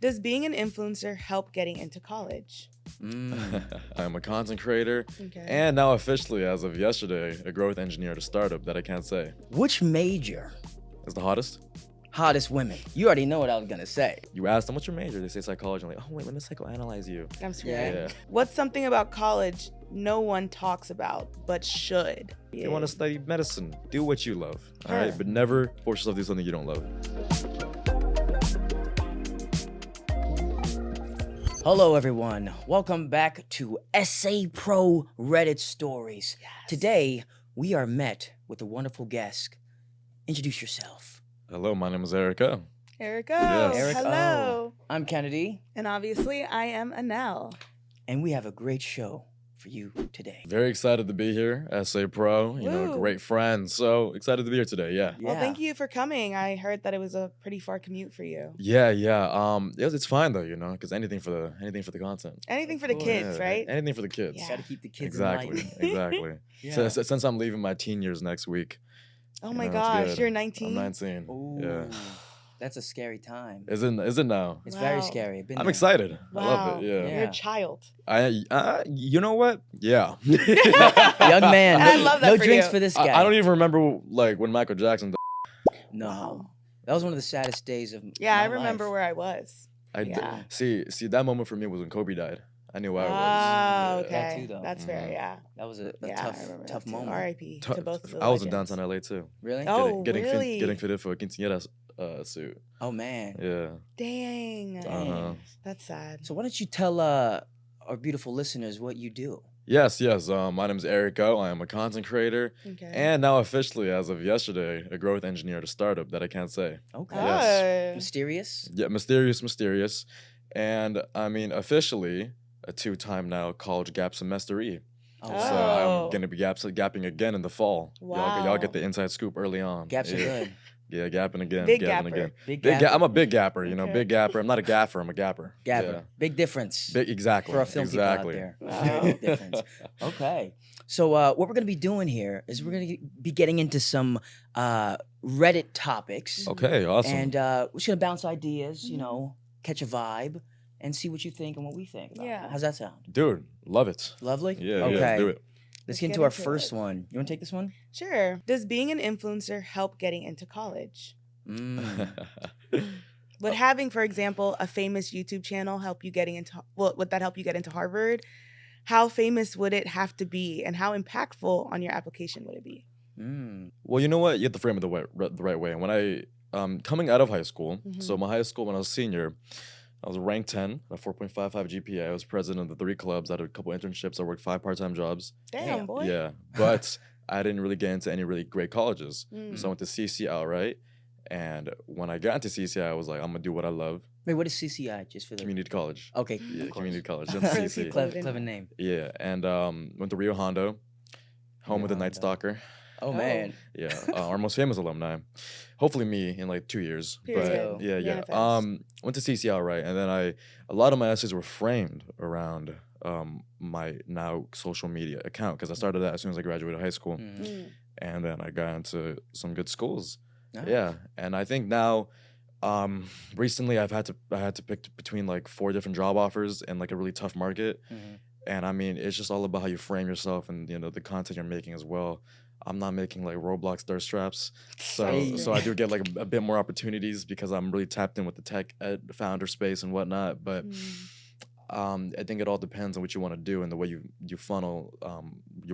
Does being an influencer help getting into college? I'm a content creator, Okay. and now officially, as of yesterday, a growth engineer at a startup that I can't say. Which major? Is the hottest? Hottest women. You already know what I was gonna say. You ask them, what's your major? They say psychology. I'm like, oh, wait, let me psychoanalyze you. I'm screwed. Yeah. What's something about college no one talks about but should? If you want to study medicine, do what you love, all right? Huh. But never force yourself to do something you don't love. Hello, everyone. Welcome back to Essay Pro Reddit Stories. Yes. Today, we are met with a wonderful guest. Introduce yourself. Hello, my name is Erica. Erica. Yes. Erica. Hello. I'm Kennedy, And obviously, I am Anelle. and we have a great show for you today. Very excited to be here, SA Pro, Woo. great friend. So excited to be here today, yeah. Well, thank you for coming. I heard that it was a pretty far commute for you. Yeah. It's fine though, because anything for the content. Anything for the course. kids, Yeah, right? Anything for the kids. Yeah. Gotta keep the kids Exactly. in line. Exactly. Yeah. So, since I'm leaving my teen years next week. Oh you my know, it's gosh, good. you're 19? I'm 19. Ooh, Yeah. that's a scary time. Is it now? It's very Wow. scary. I've been I'm there. excited. I love Wow. it. Yeah. Yeah. You're a child. You know what? Yeah. Young man. I love that No for drinks you. for this guy. I don't even remember like when Michael Jackson. No. Wow. That was one of the saddest days of Yeah, my I remember life. where I was. Yeah. See that moment for me was when Kobe died. I knew where I was. Oh, Yeah. okay. That too, though. That's fair, Mhm. yeah. That was a Yeah, I tough, remember tough that too. moment. R.I.P. Tu- to both of the I was in legends. downtown LA too. Really? Oh, getting really? getting fitted for a quinceañera suit. Oh man. Yeah. Dang. Uh-huh. That's sad. So why don't you tell our beautiful listeners what you do? Yes. My name is Erica. I am a content creator, Okay. and now officially, as of yesterday, a growth engineer at a startup that I can't say. Okay. Yes. Mysterious? Yeah, mysterious, and I mean officially a 2-time now college gap semester-y. Oh, So wow. I'm gonna be gapping again in the fall. Y'all Wow. get the inside scoop early on. Gaps are yeah. good. Yeah, gapping again. Big gapping gapper. again. Big Big gap. I'm a big gapper, Okay. big gapper. I'm not a gaffer, I'm a gapper. Gapper. Yeah. Big difference. Exactly. For our film exactly. people out there. Wow. Big difference. Okay. So what we're going to be doing here is we're going to be getting into some Reddit topics. Okay, awesome. And we're just going to bounce ideas, Mhm. catch a vibe, and see what you think and what we think about it. Yeah. How's that sound? Dude, love it. Lovely? Yeah, Okay. yeah, let's do it. Let's Let's get get into our into first it. one. You want to take this one? Sure. Does being an influencer help getting into college? Mm. Would having, for example, a famous YouTube channel help you getting into would that help you get into Harvard? How famous would it have to be, and how impactful on your application would it be? Mm. Well, you know what? You have to frame it the right way. When I coming out of high school, so Mhm. my high school when I was senior, I was ranked 10, a 4.55 GPA. I was president of the 3 clubs. I had a couple internships. I worked 5 part-time jobs. Damn, boy. Yeah, but I didn't really get into any really great colleges. Mm. So I went to CC outright. And when I got into CCI, I was like, I'm gonna do what I love. Wait, what is CCI? Just for the Community college. Okay. Yeah, of course. community college. For That's the CC. people. Clever name. Yeah, and went to Rio Hondo, home of the Rio Night Hondo. Stalker. Oh, Oh. man. Yeah, our most famous alumni. Hopefully me in like 2 years. Period. But yeah. Manifest. Went to CCL, right? And then a lot of my essays were framed around my now social media account because I started that as soon as I graduated high school, Mhm. Mm. and then I got into some good schools. Nice. Yeah, and I think now, recently I had to pick between like 4 different job offers in like a really tough market. Mhm. And I mean, it's just all about how you frame yourself and the content you're making as well. I'm not making like Roblox thirst traps, Hey. so I do get like a bit more opportunities because I'm really tapped in with the tech founder space and whatnot. But Mm. I think it all depends on what you want to do and the way you funnel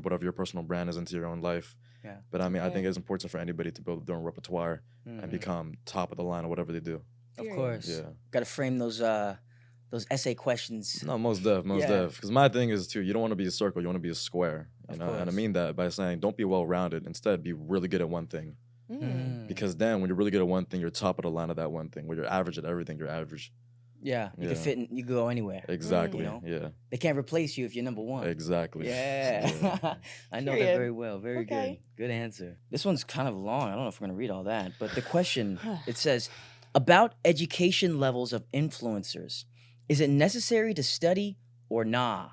whatever your personal brand is into your own life. Yeah. But I mean, I Okay. think it's important for anybody to build their own repertoire and Mhm. become top of the line or whatever they do. Of Period. course. Yeah. Got to frame those essay questions. No, most def. Yeah. Because my thing is too, you don't want to be a circle, you want to be a square. Of And I course. mean that by saying don't be well rounded. Instead, be really good at one thing. Mm. Because then when you're really good at one thing, you're top of the line of that one thing. When you're average at everything, you're average. Yeah, you can Yeah. fit in, you can go anywhere. Exactly. You know? Yeah. They can't replace you if you're number one. Exactly. Yeah. I know that Period. very well. Very Okay. good. Good answer. This one's kind of long. I don't know if we're going to read all that. But the question, it says, about education levels of influencers. Is it necessary to study or nah?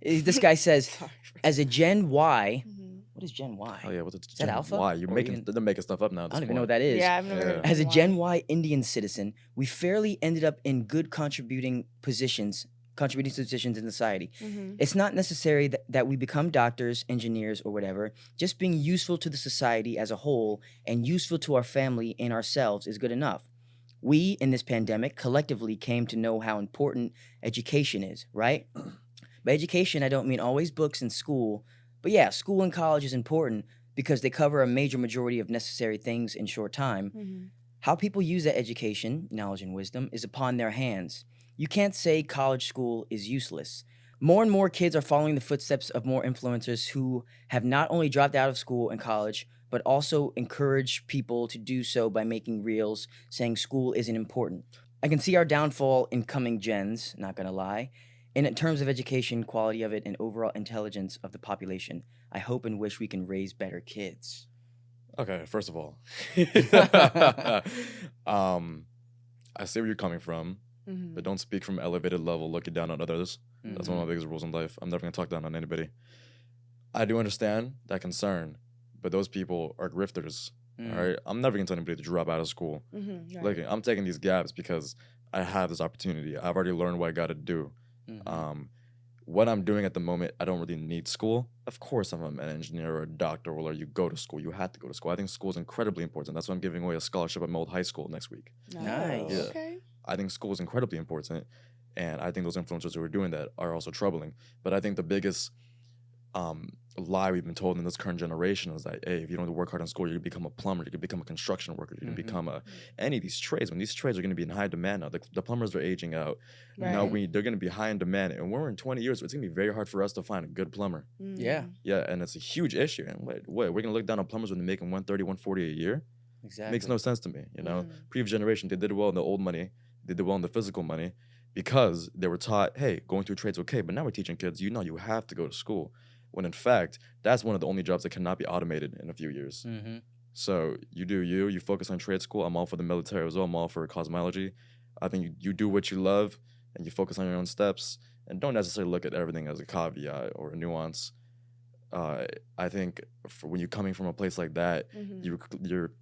This guy says, Sorry for- as a Gen Y, Mhm. What is Gen Y? Oh yeah, what's that Gen Alpha? Y? You're Or making even- they're making stuff up now. At I this don't even know what point. that is. Yeah, I've never Yeah. heard of As a Gen Gen Y Indian citizen, we fairly ended up in good contributing positions in society. Mm-hmm. It's not necessary that we become doctors, engineers, or whatever. Just being useful to the society as a whole and useful to our family and ourselves is good enough. We, in this pandemic, collectively came to know how important education is, right? By education, I don't mean always books and school, but yeah, school and college is important because they cover a major majority of necessary things in short time. Mm-hmm. How people use that education, knowledge, and wisdom is upon their hands. You can't say college school is useless. More and more kids are following the footsteps of more influencers who have not only dropped out of school and college, but also encourage people to do so by making reels saying school isn't important. I can see our downfall in coming gens, not gonna lie. And in terms of education, quality of it, and overall intelligence of the population, I hope and wish we can raise better kids. Okay, first of all, I see where you're coming from, Mm-hmm. but don't speak from elevated level looking down on others. That's one of Mhm. my biggest rules in life. I'm never gonna talk down on anybody. I do understand that concern, but those people are grifters. Mm. All right, I'm never gonna tell anybody to drop out of school. Mm-hmm. Like I'm taking these gaps because I have this opportunity. I've already learned what I got to do. Mhm. What I'm doing at the moment, I don't really need school. Of course, I'm an engineer or a doctor, or you go to school. You have to go to school. I think school is incredibly important. That's why I'm giving away a scholarship at my old high school next week. Nice. Yeah. Okay. I think school is incredibly important, and I think those influencers who are doing that are also troubling. But I think the biggest lie we've been told in this current generation is that, hey, if you don't work hard in school, you can become a plumber, you can become a construction worker, you can Mhm. become any of these trades. When these trades are going to be in high demand now, the plumbers are aging out. Now Right. they're going to be high in demand, and when we're in 20 years, it's going to be very hard for us to find a good plumber. Mm. Yeah. Yeah, and it's a huge issue. And we're going to look down on plumbers when they're making 130, 140 a year? Exactly. Makes no sense to me. Mm. Previous generation, they did well in the old money, they did well in the physical money because they were taught, hey, going to a trade's okay. But now we're teaching kids, you have to go to school. When in fact, that's one of the only jobs that cannot be automated in a few years. Mm-hmm. So you do you focus on trade school. I'm all for the military as well. I'm all for cosmology. I think you do what you love and you focus on your own steps and don't necessarily look at everything as a caveat or a nuance. I think when you're coming from a place like that, Mhm. you're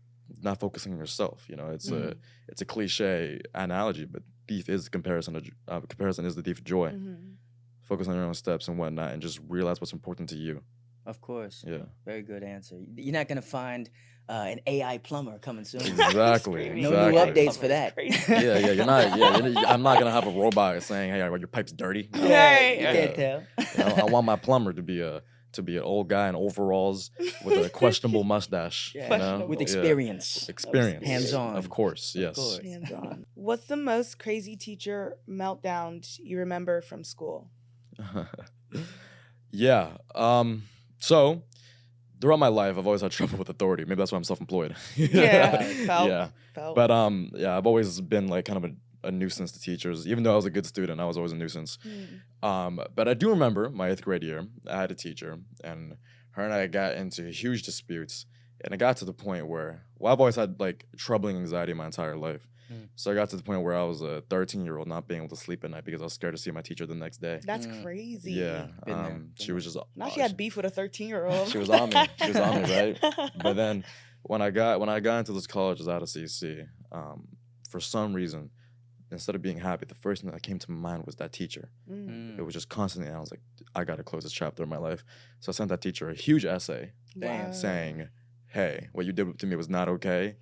not focusing on yourself. It's Mhm. it's a cliche analogy, but thief is comparison. Comparison is the thief of joy. Mhm. Focus on your own steps and whatnot, and just realize what's important to you. Of course. Yeah, Very good answer. You're not gonna find an AI plumber coming soon. exactly. Screaming. No exactly. new updates for that. Yeah, you're not. Yeah, I'm not gonna have a robot saying, "Hey, your pipe's dirty." No. Right, You right. can't tell. I want my plumber to be an old guy in overalls with a questionable mustache. Yeah. Questionable. With Yeah. experience. Experience. Hands-on. Of course, Of yes. course. Hands on. What's the most crazy teacher meltdown you remember from school? Yeah. So throughout my life, I've always had trouble with authority. Maybe that's why I'm self-employed. Yeah, felt. Yeah. Felt. But yeah, I've always been like kind of a nuisance to teachers. Even though I was a good student, I was always a nuisance. Mm. But I do remember my 8th grade year, I had a teacher, and her and I got into huge disputes. And it got to the point where, I've always had like troubling anxiety my entire life. Mm. So I got to the point where I was a 13-year-old not being able to sleep at night because I was scared to see my teacher the next day. That's Mm. crazy. Yeah. Been there, She been was just Now she had beef with a 13-year-old. she was on me. She was on me, right? But then when I got into this college out of CC, for some reason, instead of being happy, the first thing that came to my mind was that teacher. Mm. It was just constantly, and I was like, I gotta close this chapter in my life. So I sent that teacher a huge essay Damn. Wow. saying, hey, what you did to me was not okay.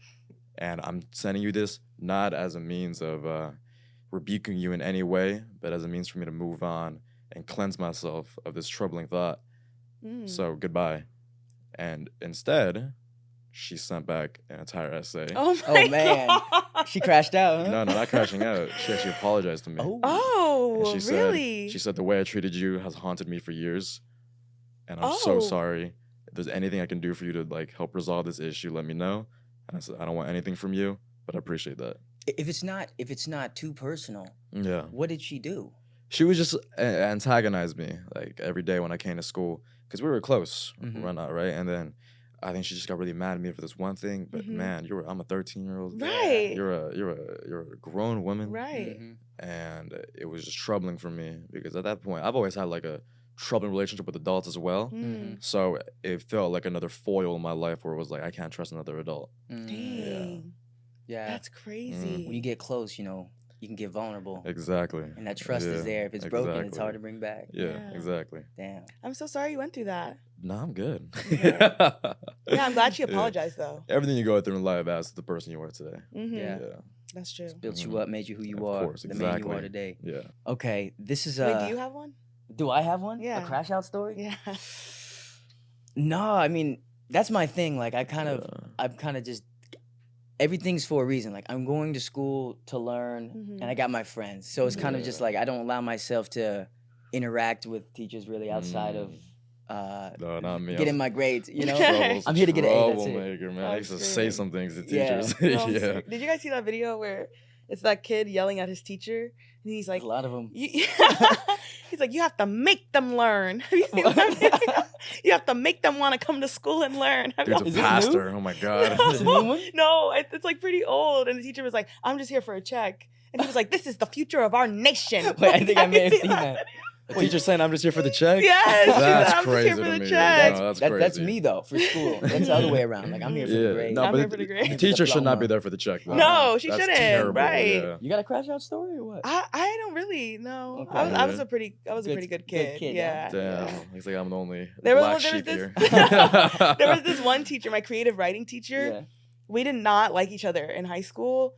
And I'm sending you this not as a means of rebuking you in any way, but as a means for me to move on and cleanse myself of this troubling thought. Mm. So goodbye. And instead, she sent back an entire essay. Oh, Oh, my man. God. She crashed out, huh? No, not crashing out. She actually apologized to me. Oh. Oh, And she really? said the way I treated you has haunted me for years, and I'm so Oh. sorry. If there's anything I can do for you to like help resolve this issue, let me know. And I said I don't want anything from you, but I appreciate that. If it's not too personal, Yeah, what did she do? she was just antagonized me like every day when I came to school because we were close, Mhm. whatnot, right? And then I think she just got really mad at me for this one thing. But Mhm. man, I'm a 13-year-old. Right. You're a grown woman. Right. Mhm. And it was just troubling for me because at that point I've always had like a troubling relationship with adults as well. Mm. So it felt like another foil in my life where it was like I can't trust another adult. Dang. Yeah. That's crazy. When you get close, you know, you can get vulnerable. Exactly. And that trust is there. If it's broken, it's hard to bring back. Yeah, exactly. Damn. I'm so sorry you went through that. No, I'm good. Yeah, I'm glad she apologized though. Everything you go through in life adds to the person you are today. Mm-hmm. Yeah. That's true. Built you up, made you who you Of are. course, the man you exactly. are today. Yeah. Okay, this is Wait, do you have one? Do I have one? Yeah. A crash out story? Yeah. No, I mean, that's my thing. Like I'm kind of just everything's for a reason. Like I'm going to school to learn and I got my friends. So it's kind of just like I don't allow myself to interact with teachers really outside of No, not me. getting my grades, you know? Trouble- I'm here to get an A, that's it. Troublemaker, man. I used to That's say great. some things to Yeah. teachers. No, I'm yeah. serious. Did you guys see that video where it's that kid yelling at his teacher and he's like, a lot of them. he's like, you have to make them learn. Have you seen that video? You have to make them want to come to school and learn. Have Dude's y'all a Is this pastor. Oh my god. Is it a new one? No, it's like pretty old. And the teacher was like, I'm just here for a check. And he was like, this is the future of our nation. Wait, I think I Have may you have seen that. The teacher saying I'm just here for the check. Yes, she's like, That's I'm just crazy here for to the me. check. No, that's That's crazy. me though for school. That's the other way around. Like I'm here for the Yeah, grade. no, I'm but here for the grade. the teacher should not be Diploma. there for the check. Though. No, she That's shouldn't, terrible, right. yeah. You got a crash out story or what? I don't really know. Okay. I was a pretty Good- pretty good good kid. kid, Yeah. Damn, looks like I'm the only There was- black there was sheep this- here. There was this one teacher, my creative writing teacher. Yeah. We did not like each other in high school.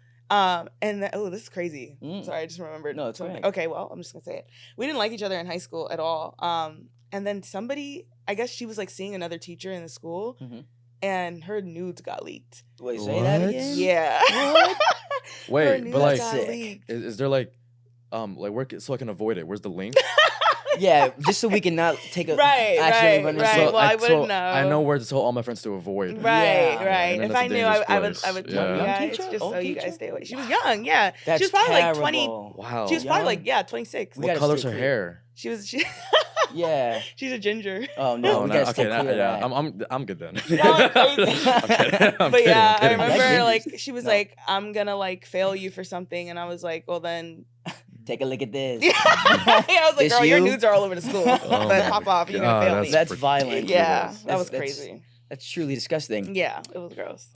This is crazy. Mm. Sorry, I just remembered. No, it's something. fine. Okay, well, I'm just gonna say it. We didn't like each other in high school at all. And then somebody, I guess she was like seeing another teacher in the school, Mhm. and her nudes got leaked. Wait, say that What? again? Yeah. What? Her Wait, nudes but like, got Sick. leaked. is there like where so I can avoid it? Where's the link? Yeah, just so we can not take a Right, action. right, run right. so- Well, I wouldn't know. I know where to tell all my friends to avoid. Right, Yeah. right. And then If it's a I knew, I dangerous would place. tell Yeah. you Young guys teacher? just so Old you guys teacher? stay away. She was young, yeah. That's She was probably like 20. terrible. Wow. She was probably Young? like, yeah, 26. We What gotta color's stay her clear. hair? She Yeah. she's a ginger. Oh no, we gotta stay okay, clear of yeah, that. I'm good then. Y'all crazy. I'm kidding, I'm But kidding, yeah, I'm I kidding. remember That like gingers. she was No. like, I'm gonna like fail you for something, and I was like, well then, Take a look at this. yeah. I was like, This girl, your you? nudes are all over the school. Oh But my pop off, you're God, gonna fail me. That's ridiculous. violent. Yeah, that That's- was that's- crazy. That's truly disgusting. Yeah, it was gross.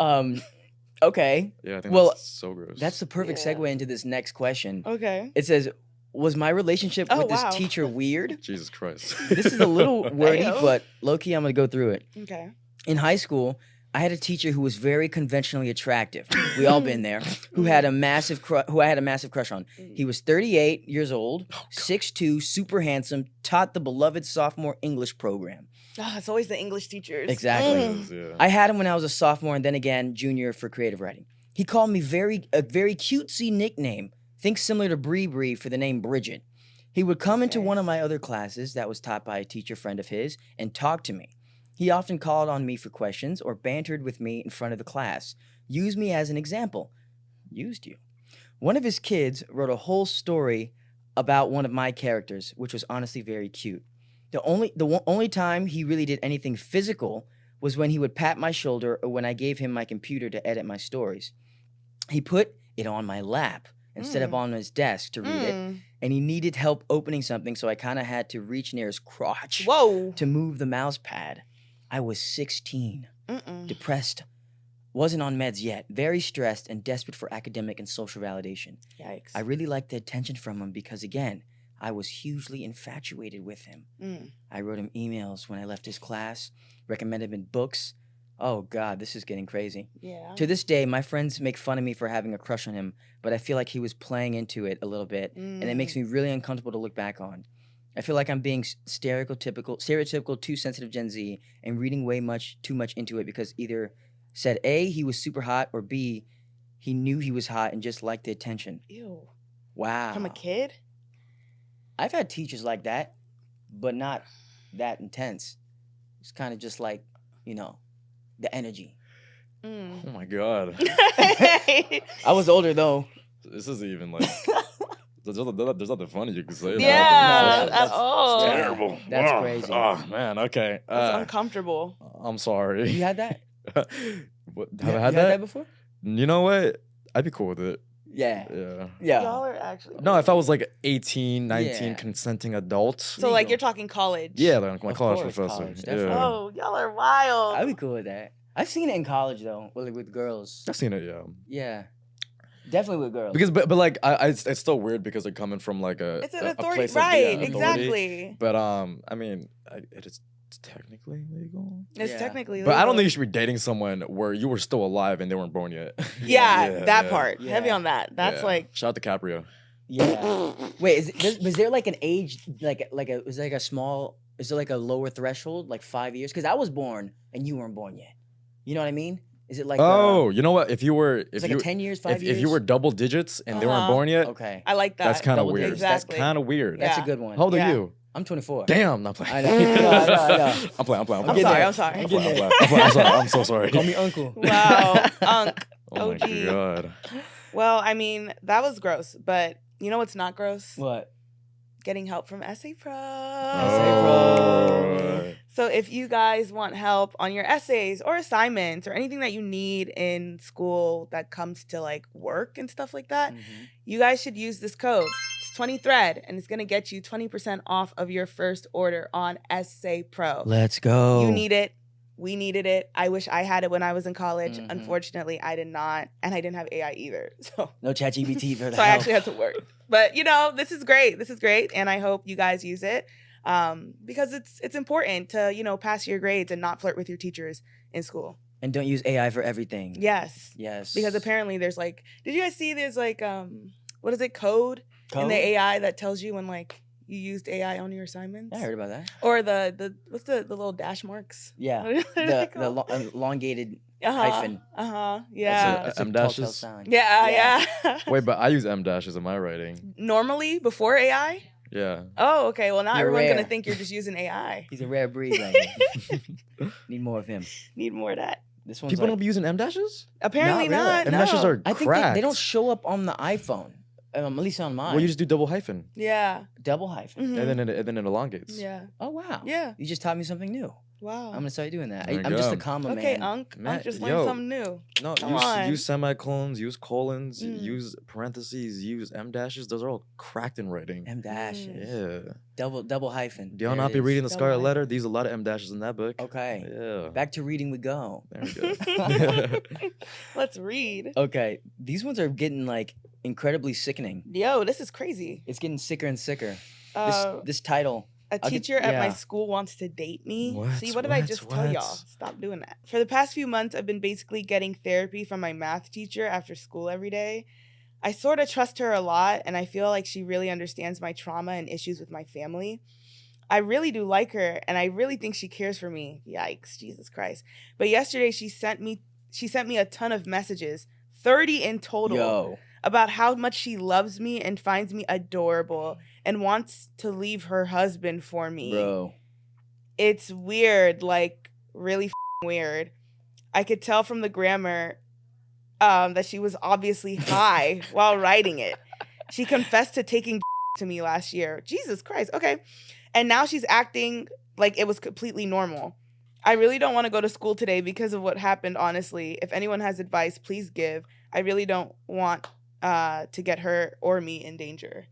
Okay. Yeah, I think Well, that's so gross. That's the perfect Yeah. segue into this next question. Okay. It says, was my relationship Oh, with this wow. teacher weird? Jesus Christ. This is a little wordy, Ayo. but low-key, I'm going to go through it. Okay. In high school, I had a teacher who was very conventionally attractive. We all been there. Who had a massive who I had a massive crush on. He was 38 years old, 6'2", super handsome, taught the beloved sophomore English program. Oh, it's always the English teachers. Exactly. Mm. Yeah. I had him when I was a sophomore and then again junior for creative writing. He called me a very cutesy nickname. Think similar to Bree Bree for the name Bridget. He would come into Okay. one of my other classes that was taught by a teacher friend of his and talk to me. He often called on me for questions or bantered with me in front of the class. Used me as an example. Used you. One of his kids wrote a whole story about one of my characters, which was honestly very cute. The only time he really did anything physical was when he would pat my shoulder or when I gave him my computer to edit my stories. He put it on my lap instead of on his desk to read it, Mm. and he needed help opening something, so I kind of had to reach near his crotch Whoa. to move the mouse pad. I was 16, Mm-mm. depressed, wasn't on meds yet, very stressed and desperate for academic and social validation. Yikes. I really liked the attention from him because, again, I was hugely infatuated with him. Mm. I wrote him emails when I left his class, recommended him books. Oh, God, this is getting crazy. Yeah. To this day, my friends make fun of me for having a crush on him, but I feel like he was playing into it a little bit, and it makes me really uncomfortable to look back on. I feel like I'm being stereotypical, too sensitive Gen Z, and reading too much into it because either said A, he was super hot, or B, he knew he was hot and just liked the attention. Ew. Wow. From a kid? I've had teachers like that, but not that intense. It's kind of just like, the energy. Mm. Oh my god. I was older though. This isn't even like there's nothing funny you can say. about Yeah, it. at all. It's terrible. That's Oh, crazy. Oh man, okay. It's uncomfortable. I'm sorry. You had that? What, You have I you had that? before? You know what? I'd be cool with it. Yeah. Y'all are actually No, if I was like 18, 19, Yeah. consenting adult. So like legal. you're talking college. Yeah, like my Of college course, professor. college, yeah. definitely. Oh, y'all are wild. I'd be cool with that. I've seen it in college though, with girls. I've seen it, yeah. Yeah, definitely with girls. Because, but like, it's still weird because they're coming from like It's an a authority, place right? of authority. Exactly. But I mean, it is technically legal. It's Yeah. technically. But I don't legal. think you should be dating someone where you were still alive and they weren't born yet. Yeah, that yeah. part. Heavy Yeah. on that. That's Yeah. like. Shout out to Caprio. Yeah. Wait, was there like an age, was there like a small, is there like a lower threshold, like 5 years? Because I was born and you weren't born yet. You know what I mean? Is it like Oh, you know what? If you were, it's if like you, a 10 years, 5 years? if you were double digits and they weren't Uh-huh. born yet, Okay, I like that. that's kind of Double weird. digits. Exactly. That's kind of weird. that's Yeah. a good one. How old are Yeah. you? I'm 24. Damn, not playing. I know. I know. I'm playing. I'm getting sorry. there. I'm sorry. I'm playing. I'm sorry. I'm so sorry. Call me uncle. Wow, Unk. Oh my OG. god. Well, I mean, that was gross, but you know what's not gross? What? Getting help from Essay Pro. Oh. So if you guys want help on your essays or assignments or anything that you need in school that comes to like work and stuff like that, you guys should use this code. It's 20thread and it's going to get you 20% off of your first order on Essay Pro. Let's go. You need it. We needed it. I wish I had it when I was in college. Mhm. Unfortunately, I did not, and I didn't have AI either. So No ChatGPT for the so I help. actually had to work. But you know, this is great. This is great, and I hope you guys use it because it's important to pass your grades and not flirt with your teachers in school. And don't use AI for everything. Yes, Yes. because apparently there's like, did you guys see there's like what is it, code in Code? the AI that tells you when like you used AI on your assignments? I heard about that. Or the what's the little dash marks? Yeah. What are they The called? elongated Uh-huh, hyphen. Yeah. That's a M telltale dashes? sign. Yeah. Wait, but I use M dashes in my writing. Normally before AI? Yeah. Oh, okay. Well, now You're everyone's rare. gonna think you're just using AI. He's a rare breed right here. Need more of him. Need more of that. This one's People like, don't be using M dashes? Apparently Not really. not. M No. dashes are I think they don't show up on the iPhone. At least on mine. Well, you just do double hyphen, Yeah. double hyphen. Mhm. and then it elongates. Yeah. Oh wow. Yeah. You just taught me something new. Wow. I'm gonna start doing that. There you I'm just a go. comma Okay, man. Unc. Man, Unc just yo. learned something new. No, Come on. use semicolons, use colons, Mm. use parentheses, use M dashes. Those are all cracked in writing. M dashes. Yeah. Double hyphen. Do y'all There not it be is. reading the Double Scarlet hyphen. Letter? There's a lot of M dashes in that book. Okay. Yeah. Back to reading we go. There we go. Let's read. Okay. These ones are getting like incredibly sickening. Yo, this is crazy. It's getting sicker and sicker. Uh, This title. a I'll get- teacher at my yeah. school wants to date me. What? See, what did I What? just tell What? y'all? Stop doing that. For the past few months, I've been basically getting therapy from my math teacher after school every day. I sort of trust her a lot, and I feel like she really understands my trauma and issues with my family. I really do like her, and I really think she cares for me. Yikes, Jesus Christ. But yesterday she sent me a ton of messages, 30 in total, Yo. about how much she loves me and finds me adorable and wants to leave her husband for me. Bro. It's weird, like really weird. I could tell from the grammar that she was obviously high while writing it. She confessed to taking to me last year. Jesus Christ. Okay. And now she's acting like it was completely normal. I really don't want to go to school today because of what happened, honestly. If anyone has advice, please give. I really don't want to get her or me in danger.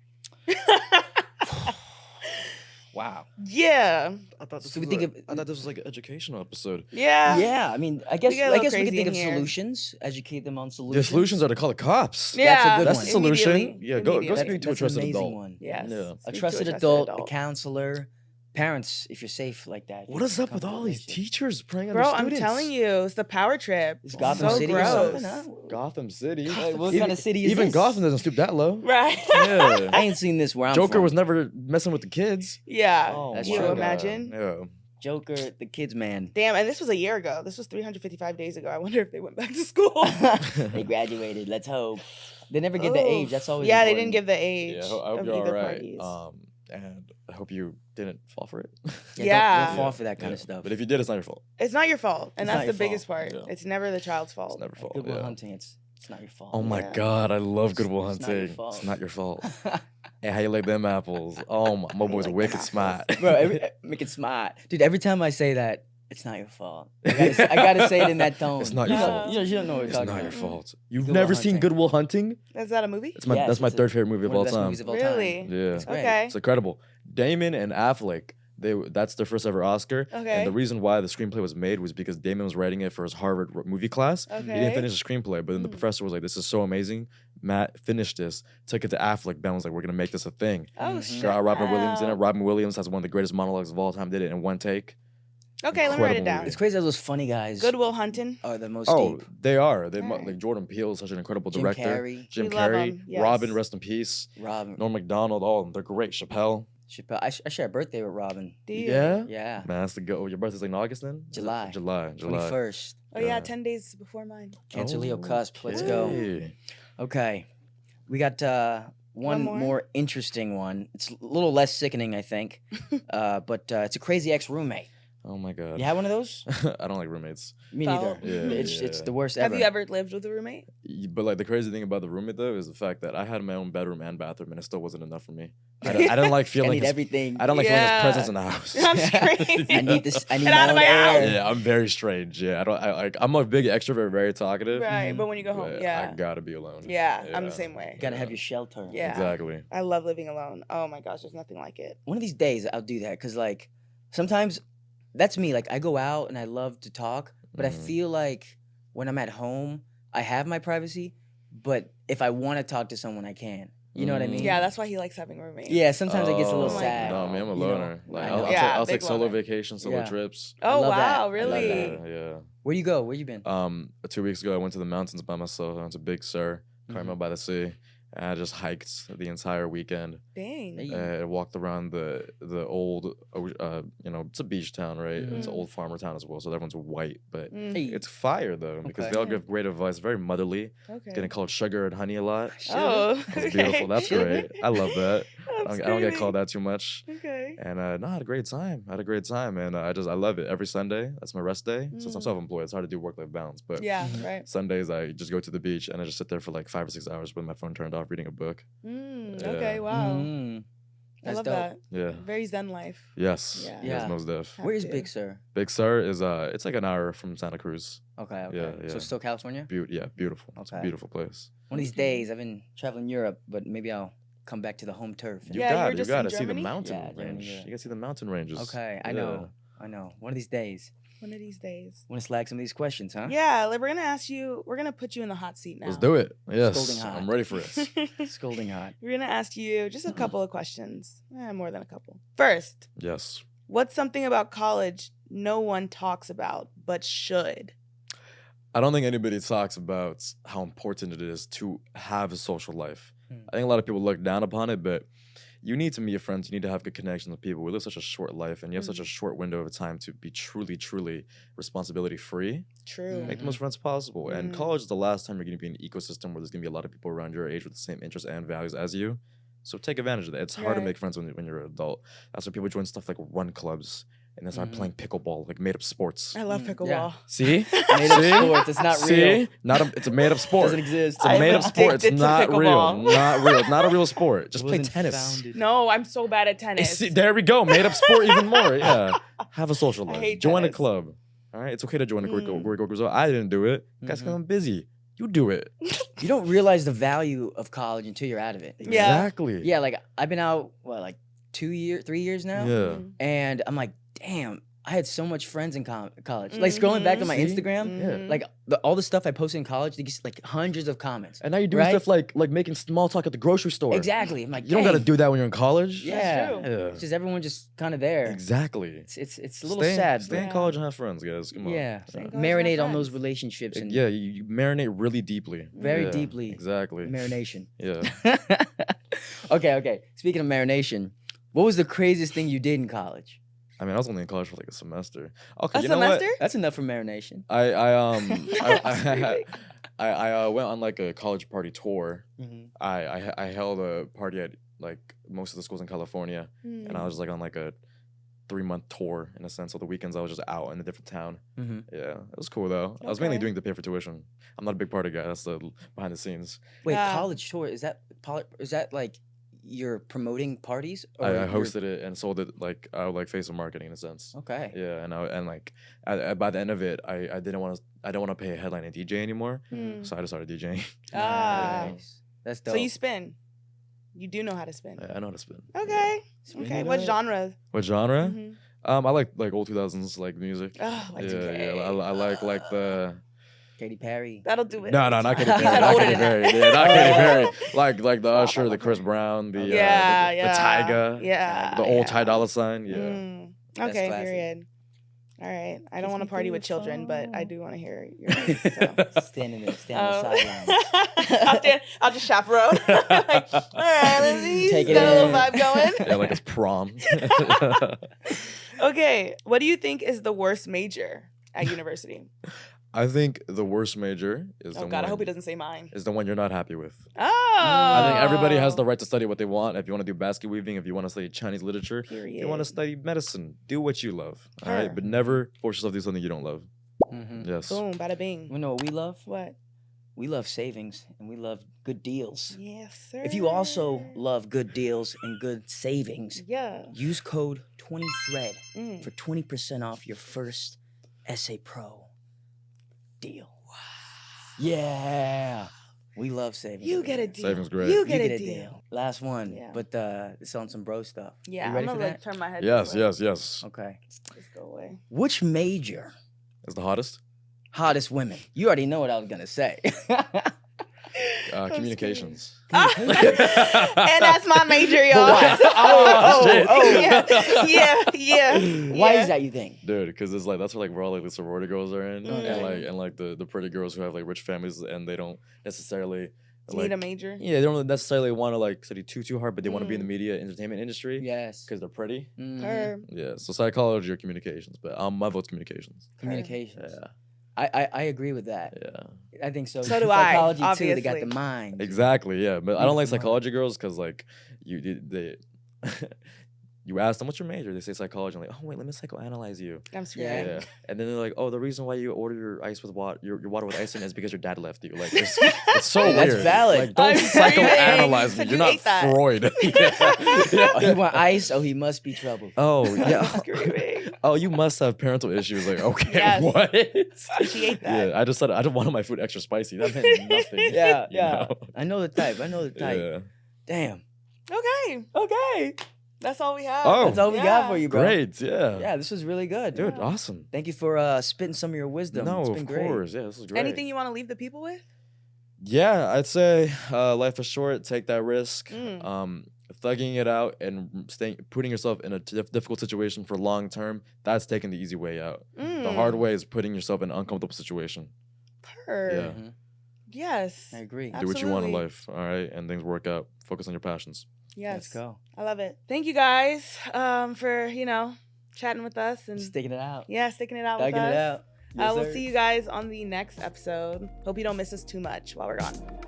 Wow. Yeah. I thought this So we was think I thought this was like an educational episode. Yeah. Yeah, I mean, I guess get a I little guess we could crazy think in of here. solutions, educate them on The solutions. solutions are to call the cops. Yeah. good That's one. the solution. Immediately. Yeah, go Immediately. speak to a That's an trusted amazing adult. one. Yes. Yeah. A Speak to trusted adult, a counselor, parents, if you're safe like that. What is up with all these teachers preying on Bro, their I'm students? telling you, it's the power trip. Is Gotham so City gross. or something? Huh? Gotham City. What Even- kind of city is Even this? Gotham doesn't stoop that low. Right. Yeah. I ain't seen this where I'm Joker from. was never messing with the kids. Yeah. Oh, That's you true. imagine? Yeah. Joker, the kids man. Damn, and this was a year ago. This was 355 days ago. I wonder if they went back to school. They graduated. Let's hope. They never get the Oof. age. That's always Yeah, they important. didn't give the age Yeah, I hope of you're all either right. parties. And I hope you didn't fall for it. Yeah. Don't fall for that kind of stuff. But if you did, it's not your fault. It's not your fault, and It's not that's your the biggest fault. part. Yeah. It's never the child's It's fault. never your fault. Good Will Yeah. Hunting, it's not your fault. Oh my Yeah. God, I love Good Will It's not your Hunting. fault. It's not your fault. Hey, how you like them apples? Oh my boy's like wicked them smart. Bro, make it smart. Dude, every time I say that, It's not your fault. I gotta say it in that tone. It's not You your know- fault. You don't know what you're It's talking not about. your fault. You've Good never Will seen Hunting. Good Will Hunting? Is that a movie? That's my Yes, that's my it's third favorite movie of One all of the best time. movies of all Really? time. Yeah, It's great. Okay. it's incredible. Damon and Affleck, that's their first ever Oscar. Okay. And the reason why the screenplay was made was because Damon was writing it for his Harvard movie class. He didn't Okay. finish the screenplay, but then the professor was like, "This is so amazing." Matt finished this, took it to Affleck. Ben was like, "We're gonna make this a thing." Oh, Mhm. shit. Got Robin Williams in it. Wow. Robin Williams has one of the greatest monologues of all time. Did it in one take. Okay, let me write it Incredible down. movie. It's crazy how those funny guys Good Will Hunting. are the most Oh, deep. they are. Alright. Like Jordan Peele is such an incredible Jim director. Carrey, Jim We love Carrey, 'em, yes. Robin, rest in peace. Robin, Norm Macdonald, all of them. They're great. Chappelle. Chappelle. I share a birthday with Robin. Do you? Yeah. Yeah, Man, that's the go. Your birthday's like in August then? July. July. 21st. Oh, yeah, Yeah. 10 days before mine. Cancer Leo cusp. Let's go. Okay. Okay, we got one more? more interesting one. It's a little less sickening, I think, but it's a crazy ex-roommate. Oh my god. You had one of those? I don't like roommates. Me Foul. neither. Yeah, It's yeah. the worst Have ever. you ever lived with a roommate? But like the crazy thing about the roommate though is the fact that I had my own bedroom and bathroom and it still wasn't enough for me. I didn't like I feeling need his, everything. I don't like feeling his Yeah. presence in the house. I'm screaming. I need this. I need Get my out of own my air. house. Yeah, I'm very strange. Yeah, I'm a big extrovert, very talkative. Right, Mhm. but when you go home, But yeah. I gotta be alone. Yeah, I'm the same way. You gotta have your shelter. Yeah. Exactly. I love living alone. Oh my gosh, there's nothing like it. One of these days I'll do that because like sometimes that's me. Like I go out and I love to talk, but I Mhm. feel like when I'm at home I have my privacy. But if I want to talk to someone, I can. You know what I Mm. mean? Yeah, that's why he likes having roommates. Yeah. Sometimes it gets a little Oh my sad. No, man, I'm a you know? loner. Like I I'll, know. I'll, Yeah, take, I'll big take solo loner. vacations, solo Yeah. trips. Oh love that. wow, I love really? that. Yeah. Where you go? Where you been? 2 weeks ago, I went to the mountains by myself. I went to Big Sur, Carmel Mhm. by the Sea, and I just hiked the entire weekend. Dang. Hey. I walked around the old, it's a beach town, right? It's an Mhm. old farmer town as well, so everyone's white, but Mm, Hey. it's fire though because Okay. they all give great advice. Very motherly. okay. Getting called sugar and honey a lot. Oh, That's beautiful. That's great. I love that. I'm I don't get called screaming. that too much. Okay. And no, I had a great time. And I love it. Every Sunday, that's my rest day. Since I'm Mm. self-employed, it's hard to do work-life balance. But Yeah, Mhm. right. Sundays, I just go to the beach and I just sit there for like 5 or 6 hours with my phone turned off, reading a book. Okay, Yeah. wow. Mm. I That's love dope. that. Yeah. Very zen life. Yes. Yeah. Yes, Yeah. most def. Where is to. Big Sur? Big Sur is it's like an hour from Santa Cruz. Okay. Okay. Yeah, So yeah. still California? Beautiful. It's a Okay. beautiful place. One of these Okay. days, I've been traveling Europe, but maybe I'll come back to the home turf. and- You Yeah, you were got just you in got to see the Germany? mountain Yeah, Germany, range. yeah. You got to see the mountain ranges. Okay, I Yeah. know. One of these days. One of these days. Want to slag some of these questions, huh? Yeah, like, we're gonna ask you. We're gonna put you in the hot seat now. Let's do it. Yes. Scolding hot. I'm ready for it. Scolding hot. We're gonna ask you just a couple of questions. More than a couple. First, Yes. what's something about college no one talks about but should? I don't think anybody talks about how important it is to have a social life. Hmm. I think a lot of people look down upon it, but you need to meet your friends. You need to have good connections with people. We live such a short life, and you have such a short window of time to be truly, truly responsibility free. True. Make the most friends possible. And Mhm. college is the last time you're going to be in an ecosystem where there's going to be a lot of people around your age with the same interests and values as you. So take advantage of that. It's hard to Right. make friends when you're an adult. That's why people join stuff like run clubs and then start Mhm. playing pickleball, like made up sports. I love Mm, pickleball. yeah. See? Made up See? sports. It's not See? real. It's a made up sport. Doesn't exist. It's a I'm made up sport. It's addicted to not real. pickleball. Not real. It's not a real sport. Just It play wasn't tennis. founded. No, I'm so bad at tennis. There we go. Made up sport even more. Yeah. Have a social I life. hate Join a tennis. club. All right. It's okay to join a Mm. Greco resort. I didn't do it. Guys, because Mhm. I'm busy. You do it. You don't realize the value of college until you're out of it. Yeah. Exactly. Yeah, like I've been out, like 3 years now? Yeah. Mhm. And I'm like, damn, I had so much friends in college. Like scrolling back on my See? Instagram, Mhm. like all the stuff I posted in college, they get like hundreds of comments. And now you're doing Right? stuff like making small talk at the grocery store. Exactly. I'm like, You don't got to dang. do that when you're in college. Yeah. true. Yeah. It's just everyone just kind of there. Exactly. It's a little Stay, sad. Stay but in Yeah. college and have friends, guys. Come on. yeah. Stay in college and Marinate have on those friends. relationships and Yeah, you marinate really deeply. Very Yeah, deeply. Exactly. marination. Yeah. Okay. Speaking of marination, what was the craziest thing you did in college? I mean, I was only in college for like a semester. Okay, A you know what? semester? That's enough for marination. I went on like a college party tour. Mm-hmm. I held a party at like most of the schools in California, and I was like on like a 3-month tour in a sense. So the weekends I was just out in a different town. Mm-hmm. Yeah, it was cool though. I was mainly Okay. doing to pay for tuition. I'm not a big party guy. That's the behind the scenes. Wait, Yeah. college tour is that like you're promoting parties? I you're- hosted it and sold it like face of marketing in a sense. Okay. Yeah, and like by the end of it, I don't want to pay a headline and DJ anymore, Hmm. so I just started DJing. Ah. Nice. That's dope. So you spin. You do know how to spin. I know how to spin. Okay. Spin Okay. it What up. genre? What genre? Mhm. I like old 2000s like music. Oh, Yeah, Y2K. I like the. Katy Perry. That'll do it. No, not Katy You Perry. said Not older Katy than that. Perry. Yeah, not Katy Perry. Like the Usher, the Chris Brown, the Yeah, the yeah. Tyga, Yeah. the old yeah. Ty Dolla $ign. Yeah. Mm. That's Okay, classic. period. All right. I don't Kiss want to me party through with the children, but I phone. do want to hear yours. So. Standing on the sidelines. I'll just chaperone. Like, all right, let's see. Take it Got a little in. vibe going. Yeah, like it's prom. Okay, what do you think is the worst major at university? I think the worst major is Oh the God, one. I hope he doesn't say mine. Is the one you're not happy with. Oh, I think everybody has the right to study what they want. If you want to do basket weaving, if you want to study Chinese literature, if Period. you want to study medicine, do what you love. All right, Sure. but never force yourself to do something you don't love. Mhm. Yes. Boom, bada bing. You know what we love? What? We love savings and we love good deals. Yes, sir. If you also love good deals and good savings, yeah. use code 20thread Mm. for 20% off your first Essay Pro deal. Yeah. We love savings. You over get a here. deal. Savings great. You You get a deal. Last one, Yeah. but it's on some bro stuff. Yeah, You ready I'm for gonna like that? turn my head. Yes, this way. yes. Okay. Just go away. Which major It's the hottest. hottest women? You already know what I was gonna say. Communications. and that's my major, y'all. why? yeah. Why is that, you think? Dude, because it's like that's where all like the sorority girls are in, Okay. and like the pretty girls who have like rich families and they don't necessarily Need a major? Yeah, they don't necessarily want to like study too hard, but they want to be in the media entertainment industry Yes. because they're pretty. Mhm. Her. Yeah, so psychology or communications, but my vote's communications. Communications. Yeah, I agree with that. yeah, I think so. So do I, Psychology too. They got obviously. the mind. exactly. Yeah, but I don't like Smart. psychology girls because like they. You ask them what's your major, they say psychology. I'm like, oh wait, let me psychoanalyze you. I'm Yeah. scared. Yeah, and then they're like, "Oh, the reason why you order your ice with water, your water with ice in, is because your dad left you." Like, it's so Hey, that's weird. valid. Like, don't I'm psychoanalyze screaming. me. You're You not ate that. Freud. Oh, he want ice. Oh, he must be troubled. Oh yeah. Screaming. Oh, you must have parental issues. Like, okay, Yes. what? She ate that. Yeah, I just said I don't want my food extra spicy. That meant nothing. Yeah, you yeah. know? I know the type. Yeah. Damn. Okay. Okay. That's all we have. Oh. That's all we got for you, bro. Great. Yeah. Yeah, this was really good. Dude, Yeah. awesome. Thank you for spitting some of your wisdom. No, It's of been great. course. Yeah, this is great. Anything you want to leave the people with? Yeah, I'd say life is short. Take that risk. Mm. Thugging it out and putting yourself in a difficult situation for long term. That's taking the easy way out. The hard way is putting yourself in an uncomfortable situation. Per. Yeah. Mhm. Yes. I agree. Absolutely. Do what you want in life. All right, and things work out. Focus on your passions. Yes. Let's go. I love it. Thank you guys for, chatting with us and Sticking it out. sticking it out Thugging with us. it out. Yes, We'll sir. see you guys on the next episode. Hope you don't miss us too much while we're gone.